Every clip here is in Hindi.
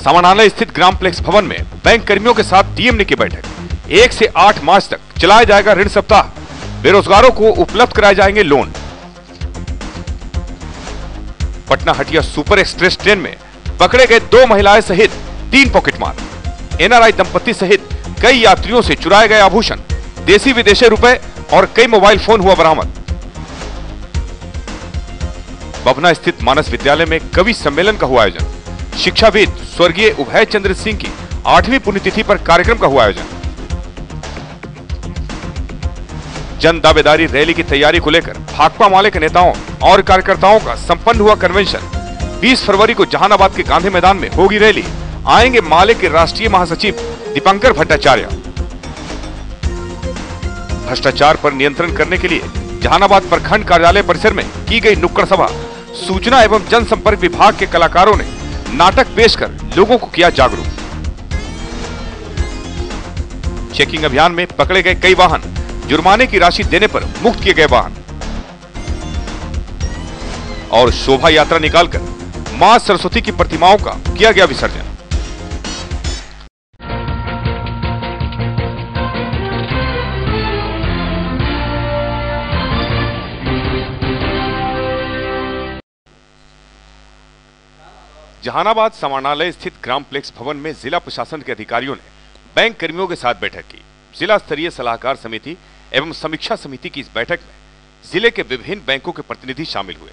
समानालय स्थित ग्रामप्लेक्स भवन में बैंक कर्मियों के साथ डीएम ने की बैठक। 1 से 8 मार्च तक चलाया जाएगा ऋण सप्ताह। बेरोजगारों को उपलब्ध कराए जाएंगे loan. Patna Hatia super express train में पकड़े गए 2 महिलाएं सहित 3 पॉकेटमार। एनआरआई दंपत्ति सहित कई यात्रियों से चुराए गए आभूषण, देसी विदेशी रुपए और कई मोबाइल फोन हुआ बरामद। बभना स्थित मानस विद्यालय में कवि सम्मेलन का हुआ आयोजन। शिक्षाविद स्वर्गीय उभय चंद्र सिंह की 8वीं पुण्यतिथि पर कार्यक्रम का हुआ आयोजन। जन दावेदारी रैली की तैयारी को लेकर भाकपा माले के नेताओं और कार्यकर्ताओं का संपन्न हुआ कन्वेंशन। 20 फरवरी को जहानाबाद के गांधी मैदान में होगी रैली। आएंगे माले के राष्ट्रीय महासचिव दीपंकर भट्टाचार्य। भ्रष्टाचार पर नियंत्रण करने के लिए जहानाबाद प्रखंड कार्यालय परिसर में की गई नुक्कड़ सभा। सूचना एवं जनसंपर्क विभाग के कलाकारों ने नाटक पेश कर लोगों को किया जागरूक। चेकिंग अभियान में पकड़े गए कई वाहन, जुर्माने की राशि देने पर मुक्त किए गए वाहन। और शोभा यात्रा निकालकर मां सरस्वती की प्रतिमाओं का किया गया विसर्जन। जहानाबाद समानालय स्थित ग्रामप्लेक्स भवन में जिला प्रशासन के अधिकारियों ने बैंक कर्मियों के साथ बैठक की। जिला स्तरीय सलाहकार समिति एवं समीक्षा समिति की इस बैठक में जिले के विभिन्न बैंकों के प्रतिनिधि शामिल हुए।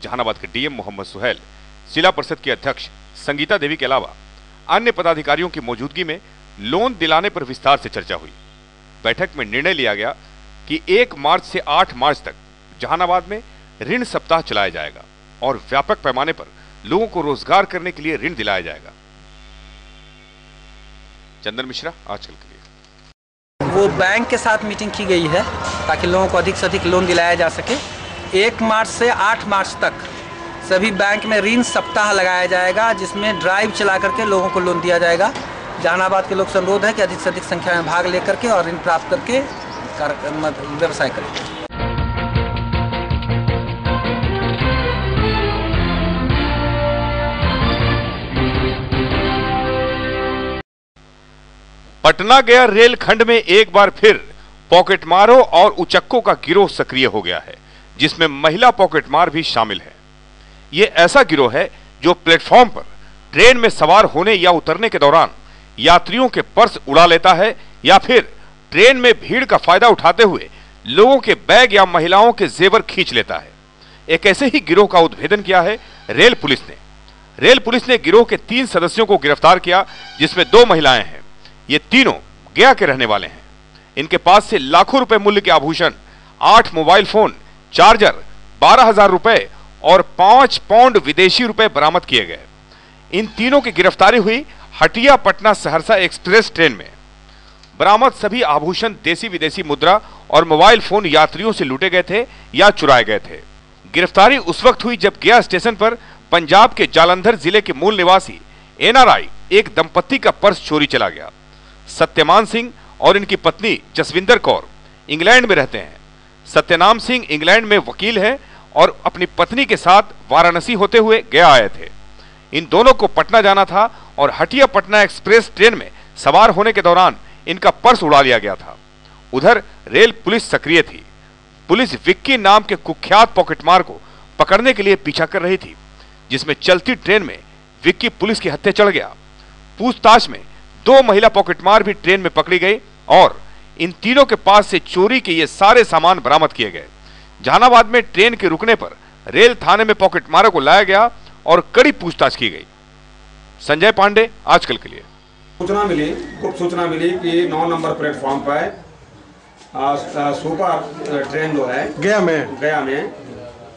जहानाबाद के डीएम मोहम्मद सुहेल, जिला परिषद की अध्यक्ष संगीता देवी के अलावा अन्य पदाधिकारियों की मौजूदगी में लोन दिलाने पर विस्तार से चर्चा हुई। बैठक में निर्णय लिया गया कि 1 मार्च से 8 मार्च तक जहानाबाद में ऋण सप्ताह चलाया जाएगा और व्यापक पैमाने पर लोगों को रोजगार करने के लिए ऋण दिलाया जाएगा। चंदन मिश्रा, आजकल के लिए। वो बैंक के साथ मीटिंग की गई है ताकि लोगों को अधिक से अधिक लोन दिलाया जा सके। 1 मार्च से 8 मार्च तक सभी बैंक में ऋण सप्ताह लगाया जाएगा, जिसमें ड्राइव चला करके लोगों को लोन दिया जाएगा। जहानाबाद के लोग से अनुरोध है कि अधिक से अधिक संख्या में भाग लेकर के और ऋण प्राप्त करके व्यवसाय करें। पटना गया रेलखंड में एक बार फिर पॉकेटमारों और उचक्कों का गिरोह सक्रिय हो गया है, जिसमें महिला पॉकेटमार भी शामिल है। ये ऐसा गिरोह है जो प्लेटफॉर्म पर ट्रेन में सवार होने या उतरने के दौरान यात्रियों के पर्स उड़ा लेता है या फिर ट्रेन में भीड़ का फायदा उठाते हुए लोगों के बैग या महिलाओं के जेवर खींच लेता है। एक ऐसे ही गिरोह का उद्भेदन किया है रेल पुलिस ने। रेल पुलिस ने गिरोह के 3 सदस्यों को गिरफ्तार किया, जिसमें 2 महिलाएं हैं। ये तीनों गया के रहने वाले हैं। इनके पास से लाखों रुपए मूल्य के आभूषण, 8 मोबाइल फोन, चार्जर, 12,000 रुपए और 5 पाउंड विदेशी रुपए बरामद किए गए। इन तीनों की गिरफ्तारी हुई हटिया पटना सहरसा एक्सप्रेस ट्रेन में। बरामद सभी आभूषण, देसी विदेशी मुद्रा और मोबाइल फोन यात्रियों से लूटे गए थे या चुराए गए थे। गिरफ्तारी उस वक्त हुई जब गया स्टेशन पर पंजाब के जालंधर जिले के मूल निवासी एनआरआई एक दंपत्ति का पर्स चोरी चला गया। सत्यमान सिंह और इनकी पत्नी जसविंदर कौर इंग्लैंड में रहते हैं। सत्यनाम सिंह इंग्लैंड में वकील हैं और अपनी पत्नी के साथ वाराणसी होते हुए गया आए थे। इन दोनों को पटना जाना था और हटिया पटना एक्सप्रेस ट्रेन में सवार होने के दौरान इनका पर्स उड़ा लिया गया था। उधर रेल पुलिस सक्रिय थी। पुलिस विक्की नाम के कुख्यात पॉकेटमार को पकड़ने के लिए पीछा कर रही थी, जिसमें चलती ट्रेन में विक्की पुलिस के हत्थे चढ़ गया। पूछताछ में 2 महिला पॉकेटमार भी ट्रेन में पकड़ी गई और इन तीनों के पास से चोरी के ये सारे सामान बरामद किए गए। जहानाबाद में ट्रेन के रुकने पर रेल थाने में पॉकेटमारों को लाया गया और कड़ी पूछताछ की गई। संजय पांडे, आजकल के लिए। गुप्त सूचना मिली कि 9 नंबर प्लेटफॉर्म पर सुपर ट्रेन जो है गया में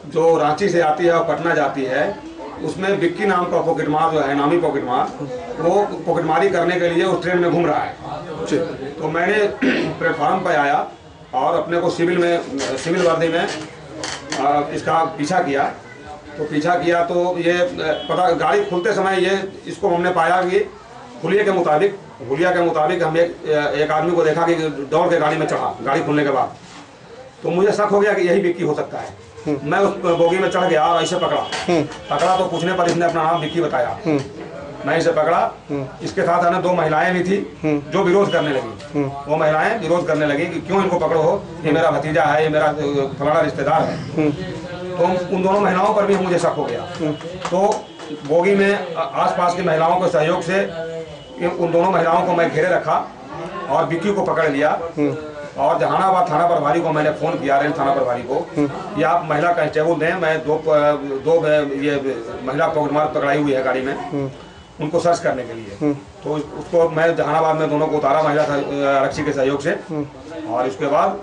जो रांची से आती है और पटना जाती है, उसमें विक्की नाम का पॉकेटमार जो है, नामी पॉकेटमार, वो पॉकेटमारी करने के लिए उस ट्रेन में घूम रहा है। तो मैंने प्लेटफॉर्म पर आया और अपने को सिविल वर्दी में इसका पीछा किया। तो ये पता, गाड़ी खुलते समय ये इसको हमने पाया कि हुलिया के मुताबिक हम एक आदमी को देखा कि दौड़ के गाड़ी में चढ़ा, गाड़ी खुलने के बाद। तो मुझे शक हो गया कि यही विक्की हो सकता है। मैं उस बोगी में चढ़ गया और ऐसे पकड़ा तो पूछने पर इसने अपना नाम विक्की बताया। मैं इसे पकड़ा। इसके साथ है ना 2 महिलाएं भी थी जो विरोध करने लगी। वो महिलाएं विरोध करने लगी कि क्यों इनको पकड़ो हो, ये मेरा भतीजा है, ये मेरा फलाना रिश्तेदार है। तो उन दोनों महिलाओं पर भी मुझे शक हो गया। तो बोगी में आसपास की महिलाओं के सहयोग से उन दोनों महिलाओं को मैं घेरे रखा और विक्की को पकड़ लिया। और जहानाबाद थाना प्रभारी को मैंने फोन किया, रेंज थाना प्रभारी को, कि आप महिला कांस्टेबल दें, मैं दो ये महिला पॉकेटमार पकड़ाई हुई है गाड़ी में, उनको सर्च करने के लिए। तो उसको मैं जहानाबाद में दोनों को उतारा महिला आरक्षी के सहयोग से, और उसके बाद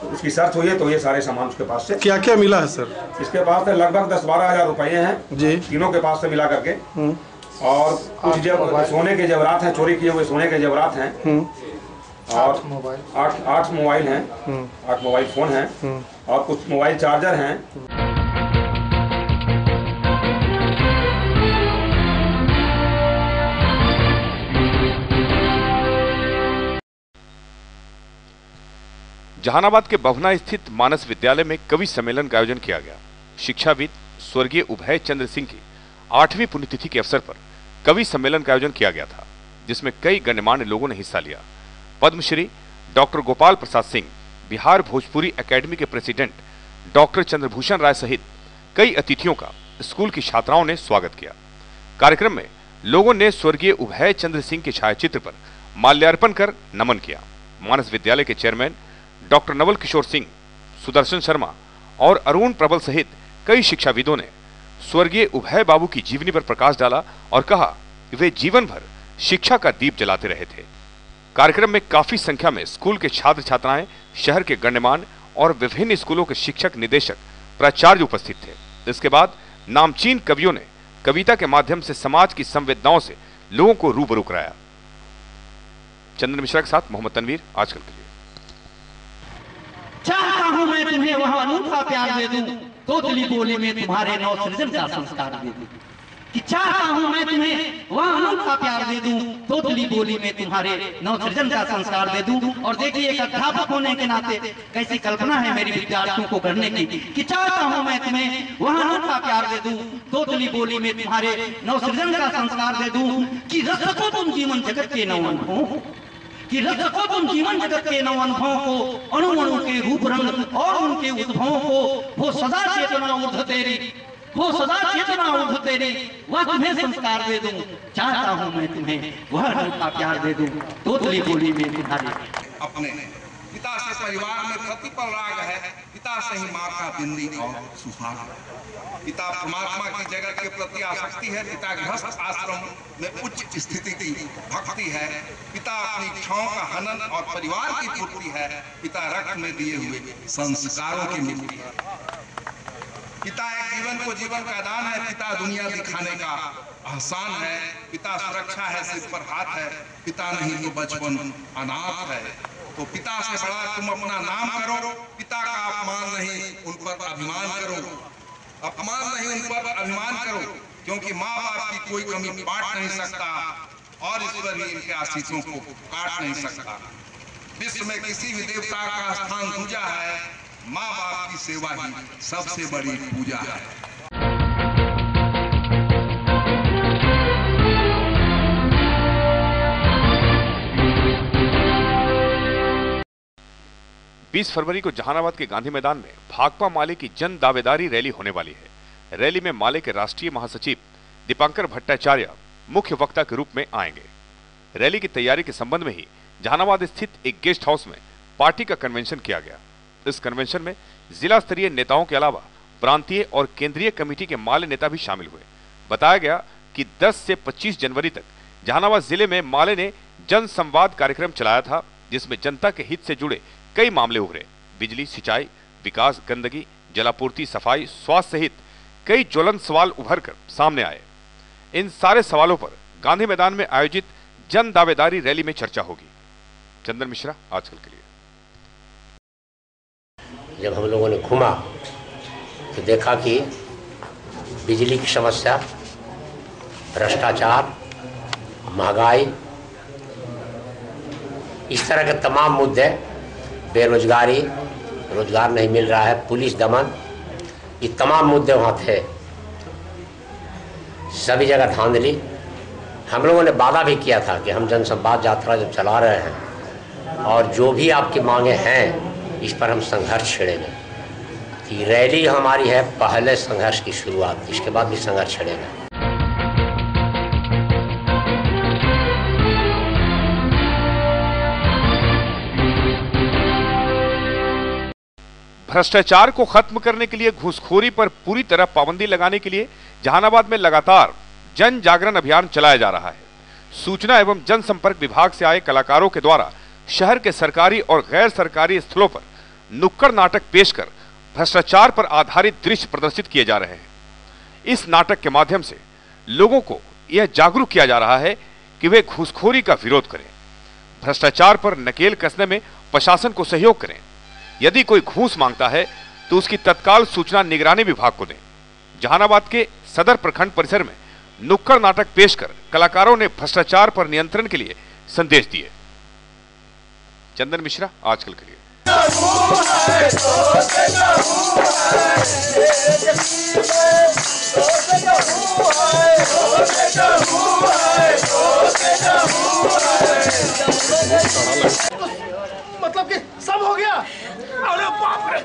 उसकी सर्च हुई है। तो ये सारे सामान उसके पास से क्या क्या मिला है सर? इसके पास से लगभग 10-12 हज़ार रुपये हैं जी, तीनों के पास से मिला करके। और कुछ सोने के जेवरात हैं, चोरी किए हुए सोने के जेवरात हैं, और 8 मोबाइल हैं, 8 मोबाइल फोन हैं, और कुछ मोबाइल चार्जर हैं। जहानाबाद के बभना स्थित मानस विद्यालय में कवि सम्मेलन का आयोजन किया गया। शिक्षाविद स्वर्गीय उभय चंद्र सिंह की 8वीं पुण्यतिथि के अवसर पर कवि सम्मेलन का आयोजन किया गया था, जिसमें कई गण्यमान्य लोगों ने हिस्सा लिया। पद्मश्री डॉक्टर गोपाल प्रसाद सिंह, बिहार भोजपुरी एकेडमी के प्रेसिडेंट डॉक्टर चंद्रभूषण राय सहित कई अतिथियों का स्कूल की छात्राओं ने स्वागत किया। कार्यक्रम में लोगों ने स्वर्गीय उभय चंद्र सिंह के छायाचित्र पर माल्यार्पण कर नमन किया। मानस विद्यालय के चेयरमैन डॉक्टर नवल किशोर सिंह, सुदर्शन शर्मा और अरुण प्रबल सहित कई शिक्षाविदों ने स्वर्गीय उभय बाबू की जीवनी पर प्रकाश डाला और कहा कि वे जीवन भर शिक्षा का दीप जलाते रहे थे। कार्यक्रम में काफी संख्या में स्कूल के छात्र छात्राएं, शहर के गण्यमान्य और विभिन्न स्कूलों के शिक्षक, निदेशक, प्राचार्य उपस्थित थे। इसके बाद नामचीन कवियों ने कविता के माध्यम से समाज की संवेदनाओं से लोगों को रूबरू कराया। चंदन मिश्रा के साथ मोहम्मद तनवीर, आजकल के लिए। चाहता हूं मैं तुम्हें वह अनूठा प्यार दे दूं, तोतली बोली में तुम्हारे नव सृजन का संस्कार दे दूं। कि चाहता हूं मैं तुम्हें वह अनूठा प्यार दे दूं, तोतली बोली में तुम्हारे नव सृजन का संस्कार दे दूं। और देखिए, एक अध्यापक होने के नाते कैसी कल्पना है मेरी विद्यार्थियों को करने की, कि चाहता हूं मैं तुम्हें वह अनूठा प्यार दे दूं, तोतली बोली में तुम्हारे नव सृजन का संस्कार दे दूं। कि रस सको तुम जीवन जगत के नव अनुभवों, कि रस सको तुम जीवन जगत के नव अनुभवों को, अणु अणु के रूप रंग और उनके उद्भवों को। वो सदा चेतना ऊर्ध्व तेरी, वो सदा चेतना ऊर्ध्व तेरी, वह तुम्हें संस्कार दे दूं। चाहता हूं मैं तुम्हें वह अनूठा प्यार दे दूं, तोतली बोली में तुम्हारे। अपने पिता से परिवार में प्रतिपल राग है, पिता से ही माँ का बिंदी और सुहाग। पिता परमात्मा की जगत के प्रति आसक्ति है, पिता गृहस्थ आश्रम में उच्च स्थिति की भक्ति है। पिता अपनी इच्छाओं का हनन और परिवार की पूर्ति है। पिता रक्त में दिए हुए संस्कारों की मूर्ति है। पिता एक जीवन को जीवन का दान है, पिता दुनिया दिखाने का आसान है। पिता सुरक्षा है, सिर पर हाथ है, पिता नहीं तो बचपन अनाथ है। तो पिता से बड़ा तुम अपना नाम करो, पिता का अपमान नहीं उन पर अभिमान करो, अपमान नहीं उन पर अभिमान करो, क्योंकि माँ बाप की कोई कमी बांट नहीं सकता और ईश्वर ही इनके आशीषों को काट नहीं सकता। विश्व में किसी भी देवता का स्थान दूजा है, माँ बाप की सेवा ही सबसे बड़ी पूजा है। 20 फरवरी को जहानाबाद के गांधी मैदान में भाकपा माले की जन दावेदारी रैली होने वाली है। रैली में माले के राष्ट्रीय महासचिव दीपांकर भट्टाचार्य मुख्य वक्ता के रूप में आएंगे। रैली की तैयारी के संबंध में ही जहानाबाद स्थित एक गेस्ट हाउस में पार्टी का कन्वेंशन किया गया। इस कन्वेंशन में जिला स्तरीय नेताओं के अलावा प्रांतीय और केंद्रीय कमेटी के माले नेता भी शामिल हुए। बताया गया कि 10 से 25 जनवरी तक जहानाबाद जिले में माले ने जन संवाद कार्यक्रम चलाया था, जिसमें जनता के हित से जुड़े कई मामले उभरे। बिजली, सिंचाई, विकास, गंदगी, जलापूर्ति, सफाई, स्वास्थ्य सहित कई ज्वलंत सवाल उभर कर सामने आए। इन सारे सवालों पर गांधी मैदान में आयोजित जन दावेदारी रैली में चर्चा होगी। चंदन मिश्रा, आजकल के लिए। जब हम लोगों ने घूमा तो देखा कि बिजली की समस्या, भ्रष्टाचार, महंगाई, इस तरह के तमाम मुद्दे, बेरोजगारी, रोजगार नहीं मिल रहा है, पुलिस दमन, ये तमाम मुद्दे वहाँ थे। सभी जगह धांधली, हम लोगों ने वादा भी किया था कि हम जनसंवाद यात्रा जब चला रहे हैं और जो भी आपकी मांगे हैं इस पर हम संघर्ष छेड़ेंगे। कि रैली हमारी है पहले संघर्ष की शुरुआत, इसके बाद भी संघर्ष छेड़ेंगे। भ्रष्टाचार को खत्म करने के लिए घूसखोरी पर पूरी तरह पाबंदी लगाने के लिए जहानाबाद में लगातार जन जागरण अभियान चलाया जा रहा है। सूचना एवं जनसंपर्क विभाग से आए कलाकारों के द्वारा शहर के सरकारी और गैर सरकारी स्थलों पर नुक्कड़ नाटक पेश कर भ्रष्टाचार पर आधारित दृश्य प्रदर्शित किए जा रहे हैं। इस नाटक के माध्यम से लोगों को यह जागरूक किया जा रहा है कि वे घूसखोरी का विरोध करें, भ्रष्टाचार पर नकेल कसने में प्रशासन को सहयोग करें। यदि कोई घूस मांगता है तो उसकी तत्काल सूचना निगरानी विभाग को दें। जहानाबाद के सदर प्रखंड परिसर में नुक्कड़ नाटक पेश कर कलाकारों ने भ्रष्टाचार पर नियंत्रण के लिए संदेश दिए। चंदन मिश्रा, आजकल के लिए। मतलब कि सब हो गया। अरे बाप रे,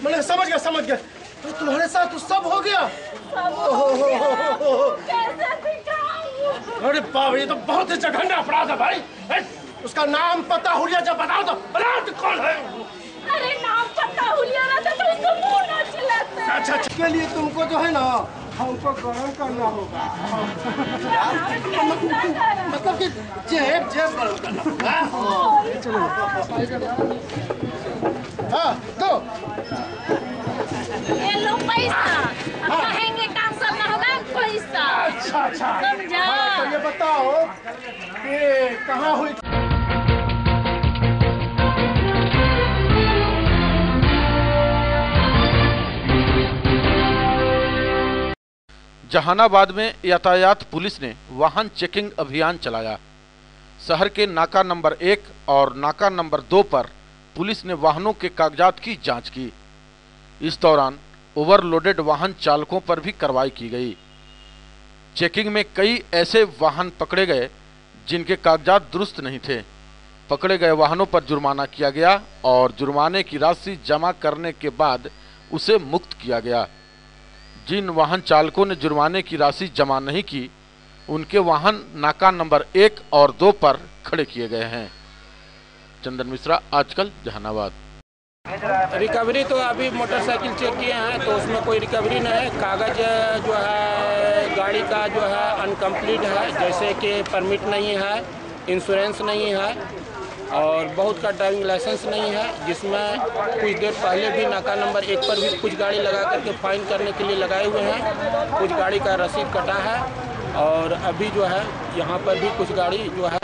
मैंने समझ गया तो तुम्हारे साथ तो सब हो गया। अरे बाप, ये तो बहुत ही जघन्य अपराध है भाई। उसका नाम पता हुलिया जब बताओ तो कौन है? अरे नाम पता हुलिया ना तो उसको मुंह ना चिल्लाते। अच्छा, के लिए तुमको जो है ना हमको गरम करना होगा। मतलब कि जेब गरम करना होगा। हाँ, दो। ये लो पैसा। कहेंगे काम करना होगा पैसा। अच्छा। समझा? हाँ, तो ये बताओ कि कहाँ हुई? जहानाबाद में यातायात पुलिस ने वाहन चेकिंग अभियान चलाया। शहर के नाका नंबर 1 और नाका नंबर 2 पर पुलिस ने वाहनों के कागजात की जांच की। इस दौरान ओवरलोडेड वाहन चालकों पर भी कार्रवाई की गई। चेकिंग में कई ऐसे वाहन पकड़े गए जिनके कागजात दुरुस्त नहीं थे। पकड़े गए वाहनों पर जुर्माना किया गया और जुर्माने की राशि जमा करने के बाद उसे मुक्त किया गया। जिन वाहन चालकों ने जुर्माने की राशि जमा नहीं की, उनके वाहन नाका नंबर 1 और 2 पर खड़े किए गए हैं। चंदन मिश्रा, आजकल, जहानाबाद। रिकवरी तो अभी मोटरसाइकिल चेक किए हैं तो उसमें कोई रिकवरी नहीं है। कागज जो है गाड़ी का जो है अनकम्प्लीट है, जैसे कि परमिट नहीं है, इंश्योरेंस नहीं है और बहुत का ड्राइविंग लाइसेंस नहीं है। जिसमें कुछ देर पहले भी नाका नंबर 1 पर भी कुछ गाड़ी लगा करके फाइन करने के लिए लगाए हुए हैं। कुछ गाड़ी का रसीद कटा है और अभी जो है यहाँ पर भी कुछ गाड़ी जो है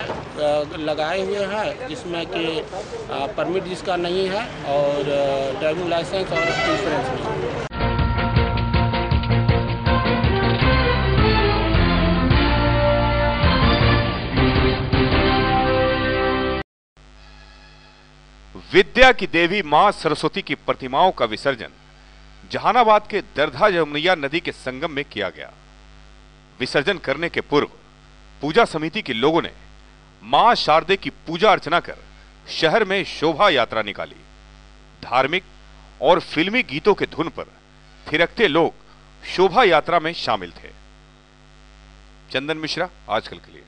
लगाए हुए हैं जिसमें कि परमिट जिसका नहीं है और ड्राइविंग लाइसेंस और इंश्योरेंस नहीं है। विद्या की देवी मां सरस्वती की प्रतिमाओं का विसर्जन जहानाबाद के दरधा यमुनिया नदी के संगम में किया गया। विसर्जन करने के पूर्व पूजा समिति के लोगों ने मां शारदे की पूजा अर्चना कर शहर में शोभा यात्रा निकाली। धार्मिक और फिल्मी गीतों के धुन पर थिरकते लोग शोभा यात्रा में शामिल थे। चंदन मिश्रा, आजकल के लिए।